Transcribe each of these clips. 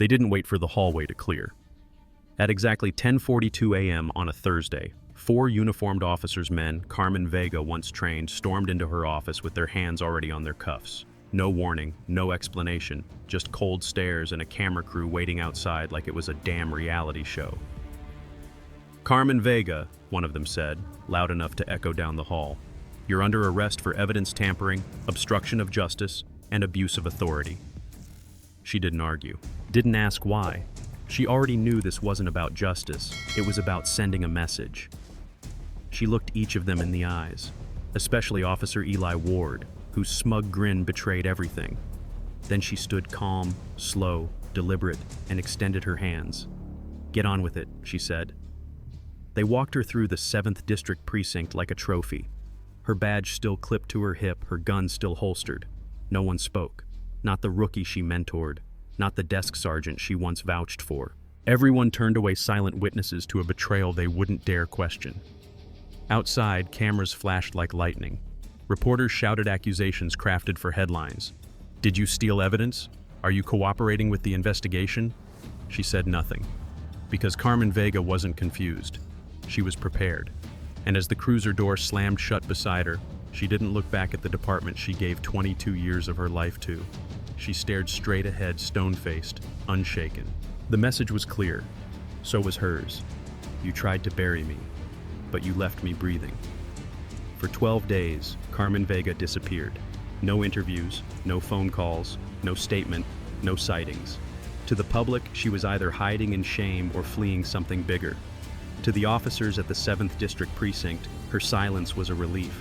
They didn't wait for the hallway to clear. At exactly 10:42 a.m. on a Thursday, 4 uniformed officers' men, Carmen Vega, once trained, stormed into her office with their hands already on their cuffs. No warning, no explanation, just cold stares and a camera crew waiting outside like it was a damn reality show. "Carmen Vega," one of them said, loud enough to echo down the hall. "You're under arrest for evidence tampering, obstruction of justice, and abuse of authority." She didn't argue, didn't ask why. She already knew this wasn't about justice, it was about sending a message. She looked each of them in the eyes, especially Officer Eli Ward, whose smug grin betrayed everything. Then she stood calm, slow, deliberate, and extended her hands. "Get on with it," she said. They walked her through the 7th District Precinct like a trophy. Her badge still clipped to her hip, her gun still holstered. No one spoke. Not the rookie she mentored, not the desk sergeant she once vouched for. Everyone turned away silent witnesses to a betrayal they wouldn't dare question. Outside, cameras flashed like lightning. Reporters shouted accusations crafted for headlines. "Did you steal evidence? Are you cooperating with the investigation?" She said nothing, because Carmen Vega wasn't confused. She was prepared. And as the cruiser door slammed shut beside her, she didn't look back at the department she gave 22 years of her life to. She stared straight ahead, stone-faced, unshaken. The message was clear. So was hers. "You tried to bury me, but you left me breathing." For 12 days, Carmen Vega disappeared. No interviews, no phone calls, no statement, no sightings. To the public, she was either hiding in shame or fleeing something bigger. To the officers at the 7th District Precinct, her silence was a relief.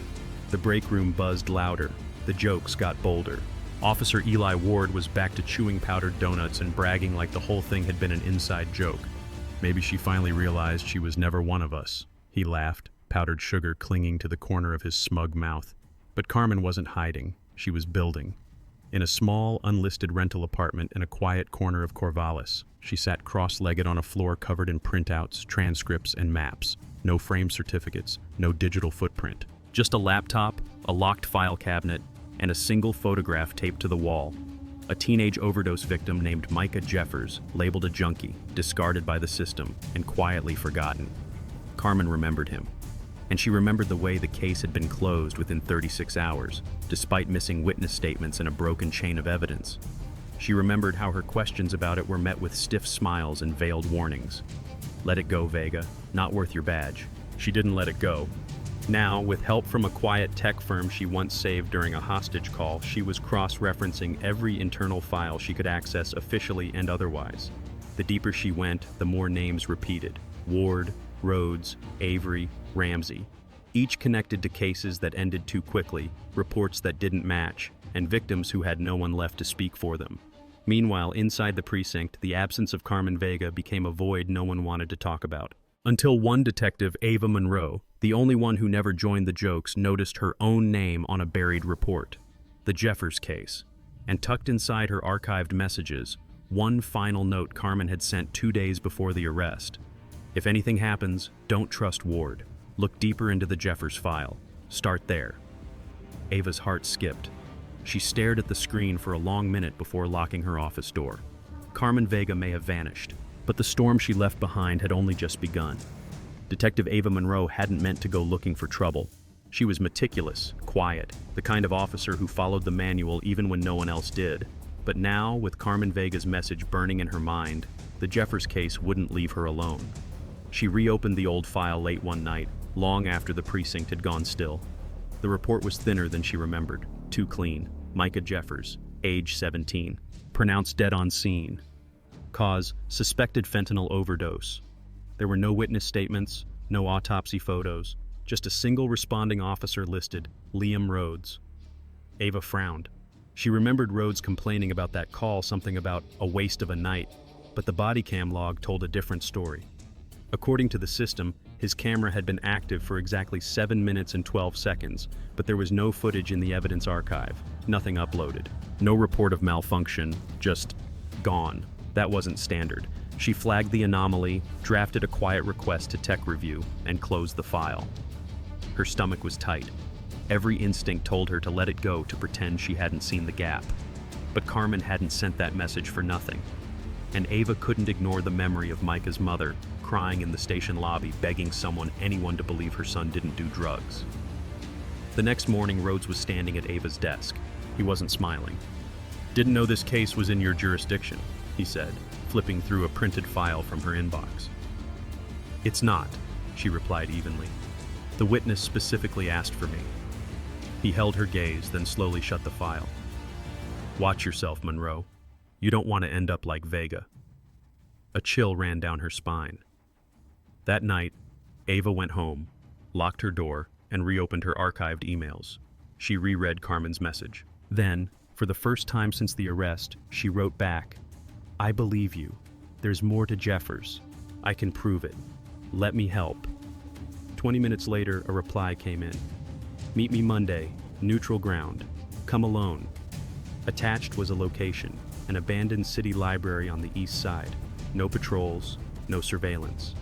The break room buzzed louder. The jokes got bolder. Officer Eli Ward was back to chewing powdered donuts and bragging like the whole thing had been an inside joke. "Maybe she finally realized she was never one of us," he laughed, powdered sugar clinging to the corner of his smug mouth. But Carmen wasn't hiding. She was building. In a small, unlisted rental apartment in a quiet corner of Corvallis, she sat cross-legged on a floor covered in printouts, transcripts, and maps. No framed certificates, no digital footprint. Just a laptop, a locked file cabinet, and a single photograph taped to the wall. A teenage overdose victim named Micah Jeffers, labeled a junkie, discarded by the system, and quietly forgotten. Carmen remembered him. And she remembered the way the case had been closed within 36 hours, despite missing witness statements and a broken chain of evidence. She remembered how her questions about it were met with stiff smiles and veiled warnings. "Let it go, Vega. Not worth your badge." She didn't let it go. Now, with help from a quiet tech firm she once saved during a hostage call, she was cross-referencing every internal file she could access officially and otherwise. The deeper she went, the more names repeated. Ward, Rhodes, Avery, Ramsey. Each connected to cases that ended too quickly, reports that didn't match, and victims who had no one left to speak for them. Meanwhile, inside the precinct, the absence of Carmen Vega became a void no one wanted to talk about. Until one detective, Ava Monroe, the only one who never joined the jokes, noticed her own name on a buried report. The Jeffers case. And tucked inside her archived messages, one final note Carmen had sent 2 days before the arrest. "If anything happens, don't trust Ward. Look deeper into the Jeffers file. Start there." Ava's heart skipped. She stared at the screen for a long minute before locking her office door. Carmen Vega may have vanished, but the storm she left behind had only just begun. Detective Ava Monroe hadn't meant to go looking for trouble. She was meticulous, quiet, the kind of officer who followed the manual even when no one else did. But now, with Carmen Vega's message burning in her mind, the Jeffers case wouldn't leave her alone. She reopened the old file late one night, long after the precinct had gone still. The report was thinner than she remembered, too clean. Micah Jeffers, age 17, pronounced dead on scene. Cause, suspected fentanyl overdose. There were no witness statements, no autopsy photos, just a single responding officer listed, Liam Rhodes. Ava frowned. She remembered Rhodes complaining about that call, something about a waste of a night, but the body cam log told a different story. According to the system, his camera had been active for exactly 7 minutes and 12 seconds, but there was no footage in the evidence archive, nothing uploaded. No report of malfunction, just gone. That wasn't standard. She flagged the anomaly, drafted a quiet request to tech review, and closed the file. Her stomach was tight. Every instinct told her to let it go, to pretend she hadn't seen the gap. But Carmen hadn't sent that message for nothing. and Ava couldn't ignore the memory of Micah's mother crying in the station lobby, begging anyone to believe her son didn't do drugs. The next morning, Rhodes was standing at Ava's desk. He wasn't smiling. "Didn't know this case was in your jurisdiction," he said, flipping through a printed file from her inbox. "It's not," she replied evenly. "The witness specifically asked for me." He held her gaze, then slowly shut the file. "Watch yourself, Monroe. You don't want to end up like Vega." A chill ran down her spine. That night, Ava went home, locked her door, and reopened her archived emails. She reread Carmen's message. Then, for the first time since the arrest, she wrote back, "I believe you. There's more to Jeffers. I can prove it. Let me help." 20 minutes later, a reply came in. "Meet me Monday, neutral ground. Come alone." Attached was a location, an abandoned city library on the east side. No patrols, no surveillance.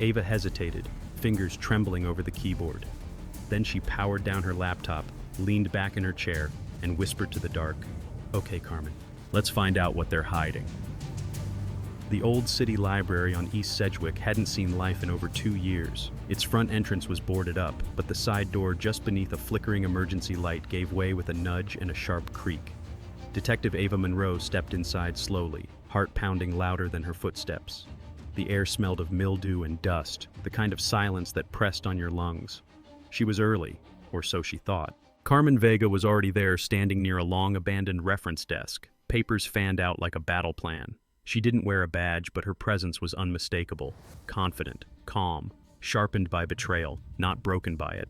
Ava hesitated, fingers trembling over the keyboard. Then she powered down her laptop, leaned back in her chair, and whispered to the dark, "Okay, Carmen, let's find out what they're hiding." The old city library on East Sedgwick hadn't seen life in over 2 years. Its front entrance was boarded up, but the side door just beneath a flickering emergency light gave way with a nudge and a sharp creak. Detective Ava Monroe stepped inside slowly, heart pounding louder than her footsteps. The air smelled of mildew and dust, the kind of silence that pressed on your lungs. She was early, or so she thought. Carmen Vega was already there, standing near a long abandoned reference desk, papers fanned out like a battle plan. She didn't wear a badge, but her presence was unmistakable, confident, calm, sharpened by betrayal, not broken by it.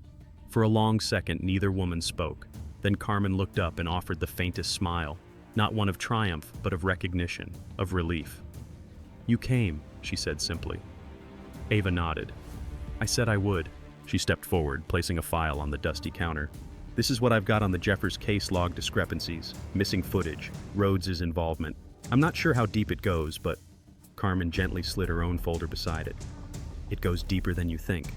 For a long second, neither woman spoke. Then Carmen looked up and offered the faintest smile, not one of triumph, but of recognition, of relief. "You came," she said simply. Ava nodded. "I said I would." She stepped forward, placing a file on the dusty counter. "This is what I've got on the Jeffers case log discrepancies, missing footage, Rhodes' involvement. I'm not sure how deep it goes, but..." Carmen gently slid her own folder beside it. "It goes deeper than you think."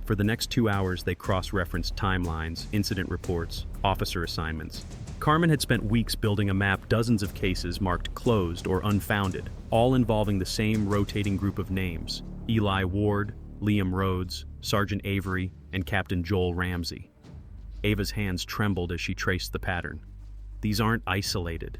For the next 2 hours, they cross-referenced timelines, incident reports, officer assignments. Carmen had spent weeks building a map, dozens of cases marked closed or unfounded, all involving the same rotating group of names: Eli Ward, Liam Rhodes, Sergeant Avery, and Captain Joel Ramsey. Ava's hands trembled as she traced the pattern. "These aren't isolated."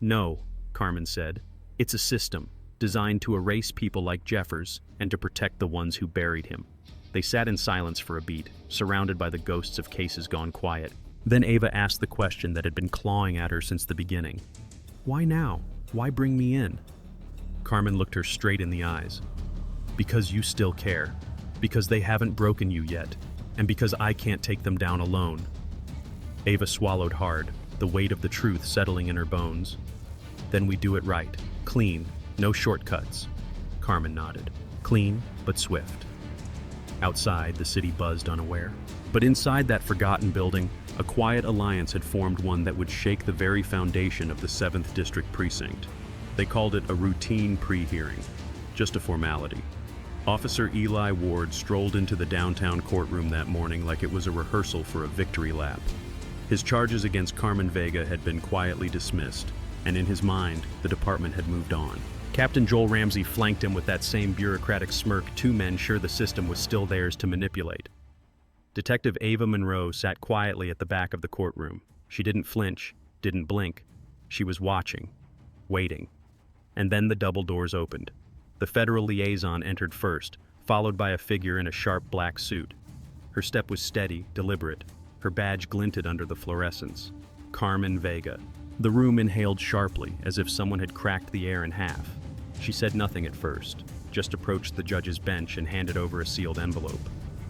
"No," Carmen said. "It's a system, designed to erase people like Jeffers and to protect the ones who buried him." They sat in silence for a beat, surrounded by the ghosts of cases gone quiet. Then Ava asked the question that had been clawing at her since the beginning. "Why now? Why bring me in?" Carmen looked her straight in the eyes. "Because you still care. Because they haven't broken you yet. And because I can't take them down alone." Ava swallowed hard, the weight of the truth settling in her bones. "Then we do it right. Clean. No shortcuts." Carmen nodded. "Clean, but swift." Outside, the city buzzed unaware. But inside that forgotten building, a quiet alliance had formed, one that would shake the very foundation of the 7th District Precinct. They called it a routine pre-hearing, just a formality. Officer Eli Ward strolled into the downtown courtroom that morning like it was a rehearsal for a victory lap. His charges against Carmen Vega had been quietly dismissed, and in his mind, the department had moved on. Captain Joel Ramsey flanked him with that same bureaucratic smirk, two men sure the system was still theirs to manipulate. Detective Ava Monroe sat quietly at the back of the courtroom. She didn't flinch, didn't blink. She was watching, waiting. And then the double doors opened. The federal liaison entered first, followed by a figure in a sharp black suit. Her step was steady, deliberate. Her badge glinted under the fluorescence. Carmen Vega. The room inhaled sharply, as if someone had cracked the air in half. She said nothing at first, just approached the judge's bench and handed over a sealed envelope.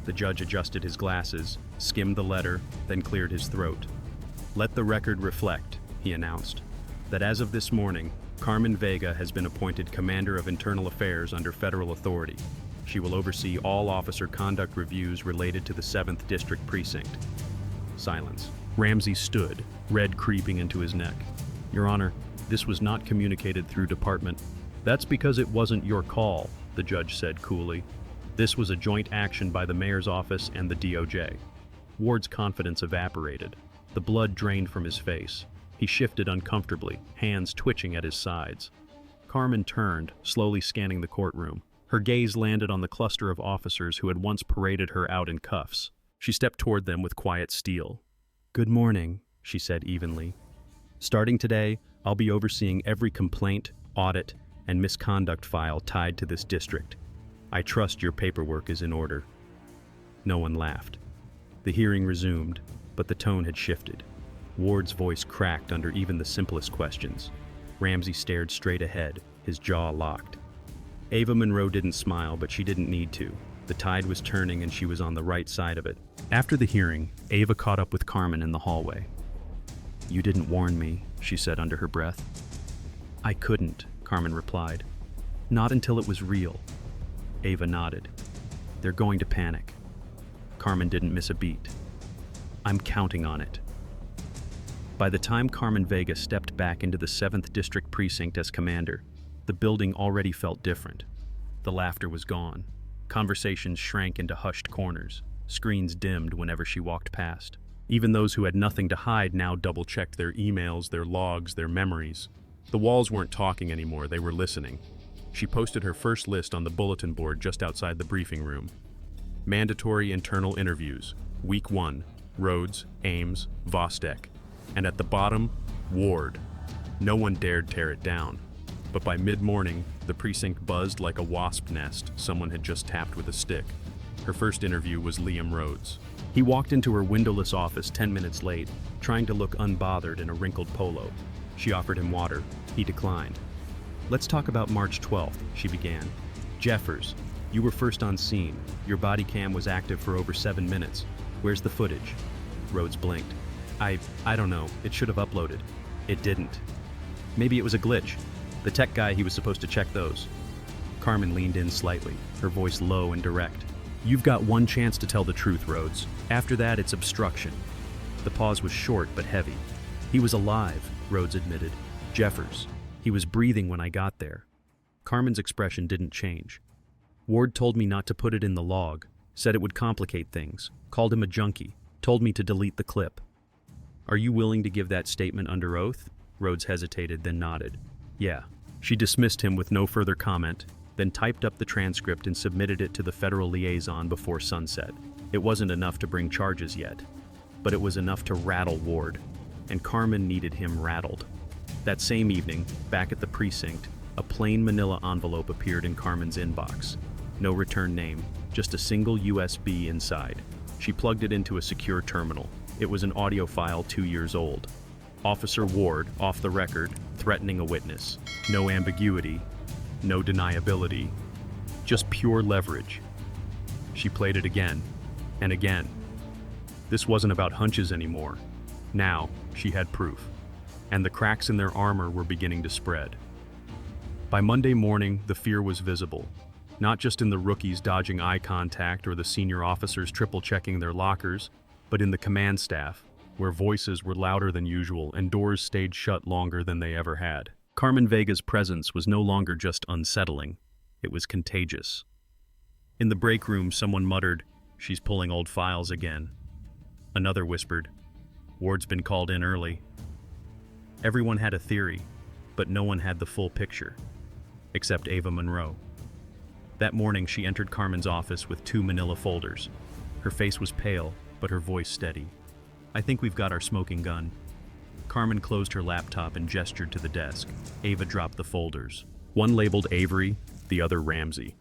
The judge adjusted his glasses, skimmed the letter, then cleared his throat. "Let the record reflect," he announced, "that as of this morning, Carmen Vega has been appointed Commander of Internal Affairs under federal authority. She will oversee all officer conduct reviews related to the 7th District Precinct." Silence. Ramsey stood, red creeping into his neck. "Your Honor, this was not communicated through department." "That's because it wasn't your call," the judge said coolly. "This was a joint action by the mayor's office and the DOJ." Ward's confidence evaporated. The blood drained from his face. He shifted uncomfortably, hands twitching at his sides. Carmen turned, slowly scanning the courtroom. Her gaze landed on the cluster of officers who had once paraded her out in cuffs. She stepped toward them with quiet steel. "Good morning," she said evenly. "Starting today, I'll be overseeing every complaint, audit, and misconduct file tied to this district. I trust your paperwork is in order." No one laughed. The hearing resumed, but the tone had shifted. Ward's voice cracked under even the simplest questions. Ramsey stared straight ahead, his jaw locked. Ava Monroe didn't smile, but she didn't need to. The tide was turning and she was on the right side of it. After the hearing, Ava caught up with Carmen in the hallway. "You didn't warn me," she said under her breath. "I couldn't," Carmen replied. "Not until it was real." Ava nodded. "They're going to panic." Carmen didn't miss a beat. "I'm counting on it." By the time Carmen Vega stepped back into the 7th District Precinct as commander, the building already felt different. The laughter was gone. Conversations shrank into hushed corners. Screens dimmed whenever she walked past. Even those who had nothing to hide now double-checked their emails, their logs, their memories. The walls weren't talking anymore, they were listening. She posted her first list on the bulletin board just outside the briefing room. Mandatory internal interviews. Week 1, Rhodes, Ames, Vostek. And at the bottom, Ward. No one dared tear it down. But by mid-morning, the precinct buzzed like a wasp nest someone had just tapped with a stick. Her first interview was Liam Rhodes. He walked into her windowless office 10 minutes late, trying to look unbothered in a wrinkled polo. She offered him water. He declined. "Let's talk about March 12th, she began. "Jeffers, you were first on scene. Your body cam was active for over 7 minutes. Where's the footage?" Rhodes blinked. I don't know. It should have uploaded." "It didn't." "Maybe it was a glitch. The tech guy, he was supposed to check those." Carmen leaned in slightly, her voice low and direct. "You've got one chance to tell the truth, Rhodes. After that, it's obstruction." The pause was short but heavy. "He was alive," Rhodes admitted. "Jeffers. He was breathing when I got there." Carmen's expression didn't change. "Ward told me not to put it in the log, said it would complicate things, called him a junkie, told me to delete the clip." "Are you willing to give that statement under oath?" Rhodes hesitated, then nodded. "Yeah." She dismissed him with no further comment, then typed up the transcript and submitted it to the federal liaison before sunset. It wasn't enough to bring charges yet, but it was enough to rattle Ward, and Carmen needed him rattled. That same evening, back at the precinct, a plain manila envelope appeared in Carmen's inbox. No return name, just a single USB inside. She plugged it into a secure terminal. It was an audio file 2 years old. Officer Ward, off the record, threatening a witness. No ambiguity, no deniability, just pure leverage. She played it again, and again. This wasn't about hunches anymore. Now, she had proof, and the cracks in their armor were beginning to spread. By Monday morning, the fear was visible, not just in the rookies dodging eye contact or the senior officers triple-checking their lockers, but in the command staff, where voices were louder than usual and doors stayed shut longer than they ever had. Carmen Vega's presence was no longer just unsettling, it was contagious. In the break room, someone muttered, "She's pulling old files again." Another whispered, "Ward's been called in early." Everyone had a theory, but no one had the full picture, except Ava Monroe. That morning, she entered Carmen's office with 2 manila folders. Her face was pale, but her voice steady. "I think we've got our smoking gun." Carmen closed her laptop and gestured to the desk. Ava dropped the folders. One labeled Avery, the other Ramsey.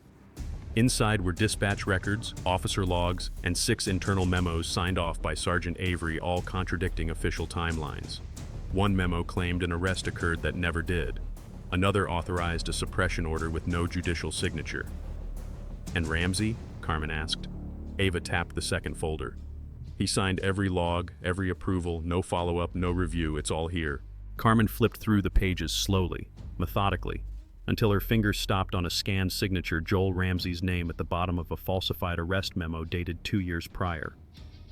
Inside were dispatch records, officer logs, and 6 internal memos signed off by Sergeant Avery, all contradicting official timelines. One memo claimed an arrest occurred that never did. Another authorized a suppression order with no judicial signature. "And Ramsey?" Carmen asked. Ava tapped the second folder. "He signed every log, every approval, no follow-up, no review, it's all here." Carmen flipped through the pages slowly, methodically, until her fingers stopped on a scanned signature, Joel Ramsey's name at the bottom of a falsified arrest memo dated 2 years prior.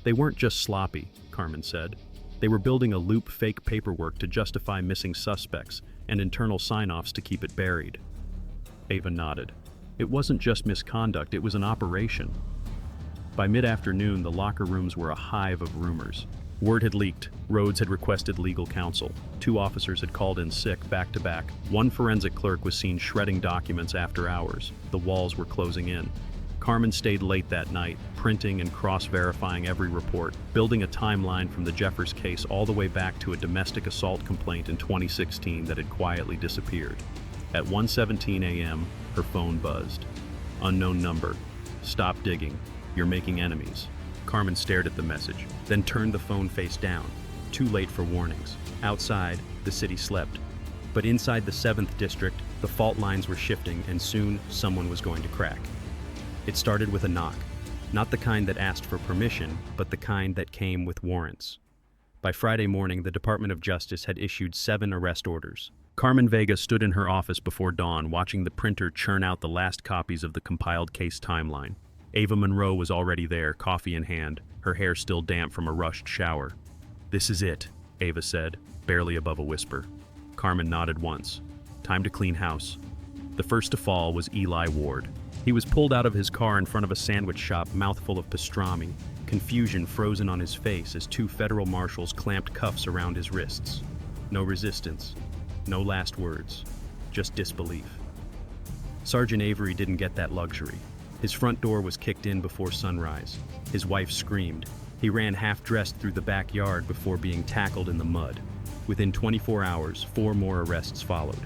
They weren't just sloppy, Carmen said. They were building a loop fake paperwork to justify missing suspects and internal sign-offs to keep it buried. Ava nodded. It wasn't just misconduct, it was an operation. By mid-afternoon, the locker rooms were a hive of rumors. Word had leaked. Rhodes had requested legal counsel. 2 officers had called in sick back to back. 1 forensic clerk was seen shredding documents after hours. The walls were closing in. Carmen stayed late that night, printing and cross-verifying every report, building a timeline from the Jeffers case all the way back to a domestic assault complaint in 2016 that had quietly disappeared. At 1:17 a.m., her phone buzzed. Unknown number. Stop digging. You're making enemies. Carmen stared at the message, then turned the phone face down. Too late for warnings. Outside, the city slept. But inside the 7th district, the fault lines were shifting, and soon someone was going to crack. It started with a knock. Not the kind that asked for permission, but the kind that came with warrants. By Friday morning, the Department of Justice had issued 7 arrest orders. Carmen Vega stood in her office before dawn, watching the printer churn out the last copies of the compiled case timeline. Ava Monroe was already there, coffee in hand, her hair still damp from a rushed shower. "This is it," Ava said, barely above a whisper. Carmen nodded once. Time to clean house. The first to fall was Eli Ward. He was pulled out of his car in front of a sandwich shop, mouthful of pastrami, confusion frozen on his face as 2 federal marshals clamped cuffs around his wrists. No resistance, no last words, just disbelief. Sergeant Avery didn't get that luxury. His front door was kicked in before sunrise. His wife screamed. He ran half-dressed through the backyard before being tackled in the mud. Within 24 hours, 4 more arrests followed.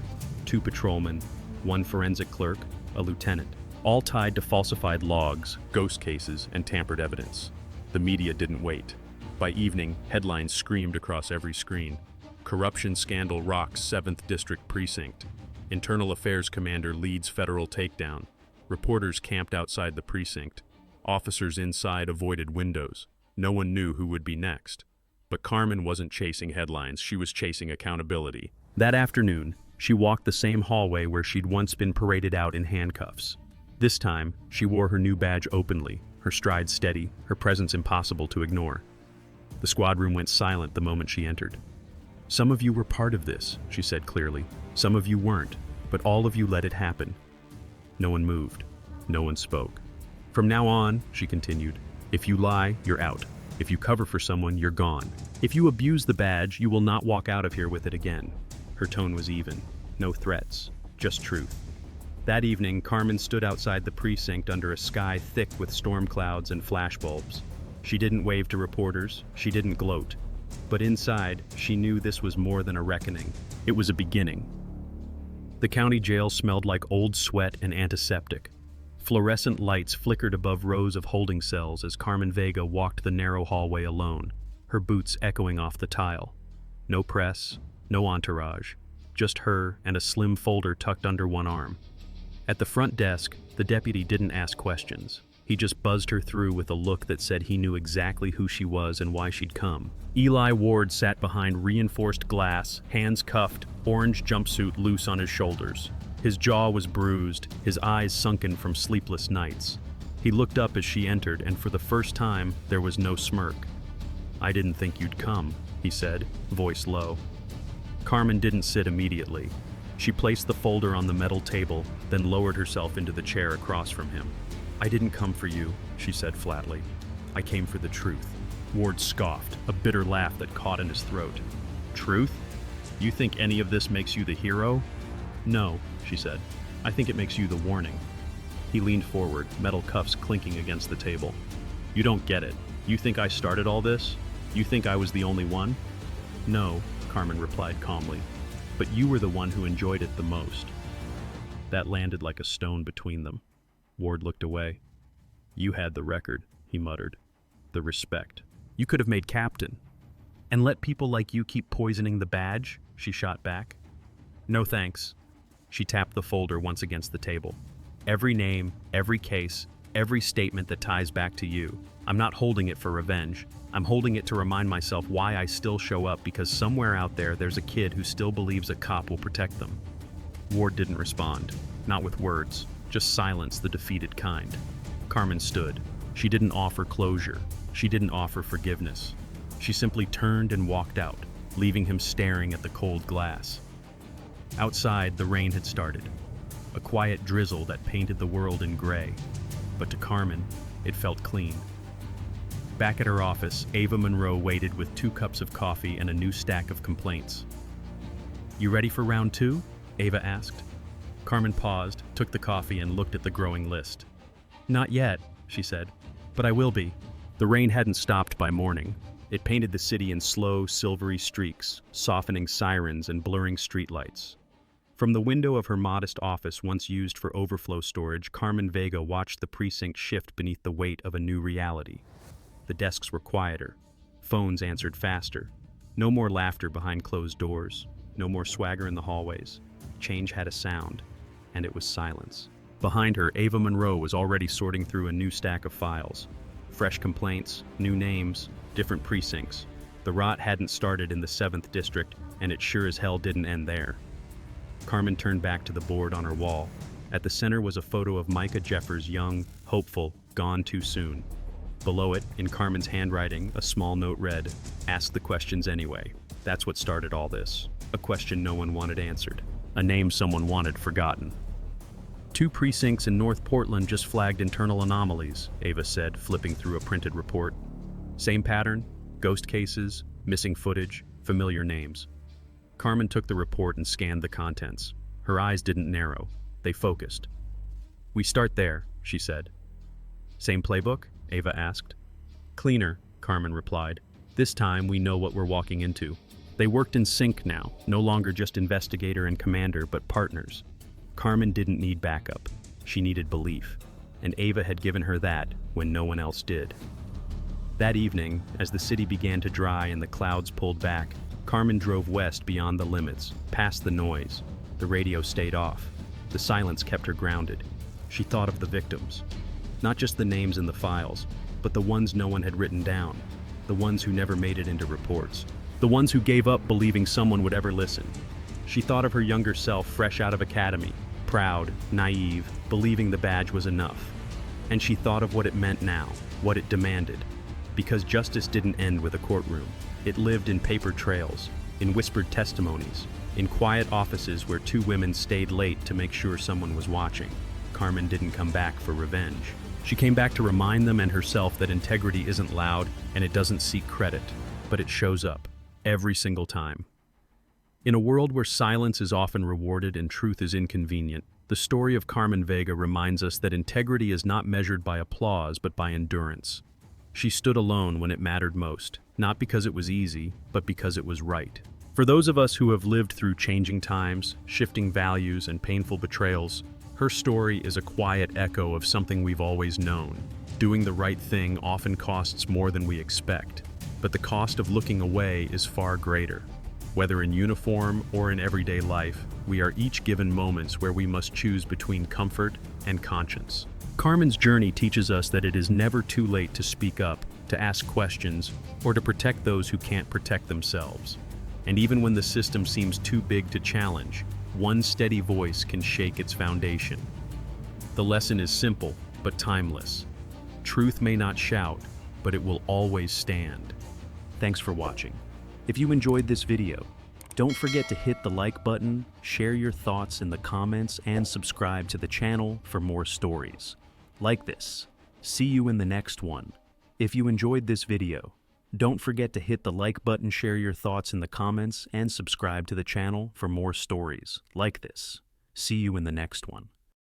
2 patrolmen, 1 forensic clerk, a lieutenant. All tied to falsified logs, ghost cases, and tampered evidence. The media didn't wait. By evening, headlines screamed across every screen. Corruption scandal rocks 7th District Precinct. Internal Affairs Commander leads federal takedown. Reporters camped outside the precinct. Officers inside avoided windows. No one knew who would be next. But Carmen wasn't chasing headlines, she was chasing accountability. That afternoon, she walked the same hallway where she'd once been paraded out in handcuffs. This time, she wore her new badge openly, her stride steady, her presence impossible to ignore. The squad room went silent the moment she entered. "Some of you were part of this," she said clearly. "Some of you weren't, but all of you let it happen." No one moved. No one spoke. "From now on," she continued, "if you lie, you're out. If you cover for someone, you're gone. If you abuse the badge, you will not walk out of here with it again." Her tone was even. No threats, just truth. That evening, Carmen stood outside the precinct under a sky thick with storm clouds and flashbulbs. She didn't wave to reporters, she didn't gloat. But inside, she knew this was more than a reckoning. It was a beginning. The county jail smelled like old sweat and antiseptic. Fluorescent lights flickered above rows of holding cells as Carmen Vega walked the narrow hallway alone, her boots echoing off the tile. No press, no entourage, just her and a slim folder tucked under one arm. At the front desk, the deputy didn't ask questions. He just buzzed her through with a look that said he knew exactly who she was and why she'd come. Eli Ward sat behind reinforced glass, hands cuffed, orange jumpsuit loose on his shoulders. His jaw was bruised, his eyes sunken from sleepless nights. He looked up as she entered, and for the first time, there was no smirk. "I didn't think you'd come," he said, voice low. Carmen didn't sit immediately. She placed the folder on the metal table, then lowered herself into the chair across from him. "I didn't come for you," she said flatly. "I came for the truth." Ward scoffed, a bitter laugh that caught in his throat. "Truth? You think any of this makes you the hero?" "No," she said. "I think it makes you the warning." He leaned forward, metal cuffs clinking against the table. "You don't get it. You think I started all this? You think I was the only one?" "No," Carmen replied calmly. "But you were the one who enjoyed it the most." That landed like a stone between them. Ward looked away. "You had the record," he muttered. "The respect. You could have made captain." "And let people like you keep poisoning the badge?" she shot back. "No thanks." She tapped the folder once against the table. "Every name, every case, every statement that ties back to you. I'm not holding it for revenge. I'm holding it to remind myself why I still show up, because somewhere out there there's a kid who still believes a cop will protect them." Ward didn't respond, not with words, just silence, the defeated kind. Carmen stood. She didn't offer closure. She didn't offer forgiveness. She simply turned and walked out, leaving him staring at the cold glass. Outside, the rain had started. A quiet drizzle that painted the world in gray. But to Carmen, it felt clean. Back at her office, Ava Monroe waited with 2 cups of coffee and a new stack of complaints. "You ready for round 2?" Ava asked. Carmen paused, took the coffee, and looked at the growing list. "Not yet," she said, "but I will be." The rain hadn't stopped by morning. It painted the city in slow, silvery streaks, softening sirens and blurring streetlights. From the window of her modest office, once used for overflow storage, Carmen Vega watched the precinct shift beneath the weight of a new reality. The desks were quieter. Phones answered faster. No more laughter behind closed doors. No more swagger in the hallways. Change had a sound, and it was silence. Behind her, Ava Monroe was already sorting through a new stack of files. Fresh complaints, new names, different precincts. The rot hadn't started in the 7th district, and it sure as hell didn't end there. Carmen turned back to the board on her wall. At the center was a photo of Micah Jeffers, young, hopeful, gone too soon. Below it, in Carmen's handwriting, a small note read, "Ask the questions anyway." That's what started all this. A question no one wanted answered. A name someone wanted forgotten. 2 precincts in North Portland just flagged internal anomalies, Ava said, flipping through a printed report. Same pattern, ghost cases, missing footage, familiar names. Carmen took the report and scanned the contents. Her eyes didn't narrow. They focused. "We start there," she said. "Same playbook?" Ava asked. "Cleaner," Carmen replied. "This time we know what we're walking into." They worked in sync now, no longer just investigator and commander, but partners. Carmen didn't need backup. She needed belief, and Ava had given her that when no one else did. That evening, as the city began to dry and the clouds pulled back, Carmen drove west beyond the limits, past the noise. The radio stayed off. The silence kept her grounded. She thought of the victims. Not just the names in the files, but the ones no one had written down. The ones who never made it into reports. The ones who gave up believing someone would ever listen. She thought of her younger self fresh out of academy, proud, naive, believing the badge was enough. And she thought of what it meant now, what it demanded. Because justice didn't end with a courtroom. It lived in paper trails, in whispered testimonies, in quiet offices where 2 women stayed late to make sure someone was watching. Carmen didn't come back for revenge. She came back to remind them and herself that integrity isn't loud and it doesn't seek credit, but it shows up, every single time. In a world where silence is often rewarded and truth is inconvenient, the story of Carmen Vega reminds us that integrity is not measured by applause but by endurance. She stood alone when it mattered most, not because it was easy, but because it was right. For those of us who have lived through changing times, shifting values, and painful betrayals, her story is a quiet echo of something we've always known. Doing the right thing often costs more than we expect, but the cost of looking away is far greater. Whether in uniform or in everyday life, we are each given moments where we must choose between comfort and conscience. Carmen's journey teaches us that it is never too late to speak up, to ask questions, or to protect those who can't protect themselves. And even when the system seems too big to challenge, one steady voice can shake its foundation. The lesson is simple, but timeless. Truth may not shout, but it will always stand. Thanks for watching. If you enjoyed this video, don't forget to hit the like button, share your thoughts in the comments, and subscribe to the channel for more stories like this. See you in the next one. If you enjoyed this video, don't forget to hit the like button, share your thoughts in the comments, and subscribe to the channel for more stories like this. See you in the next one.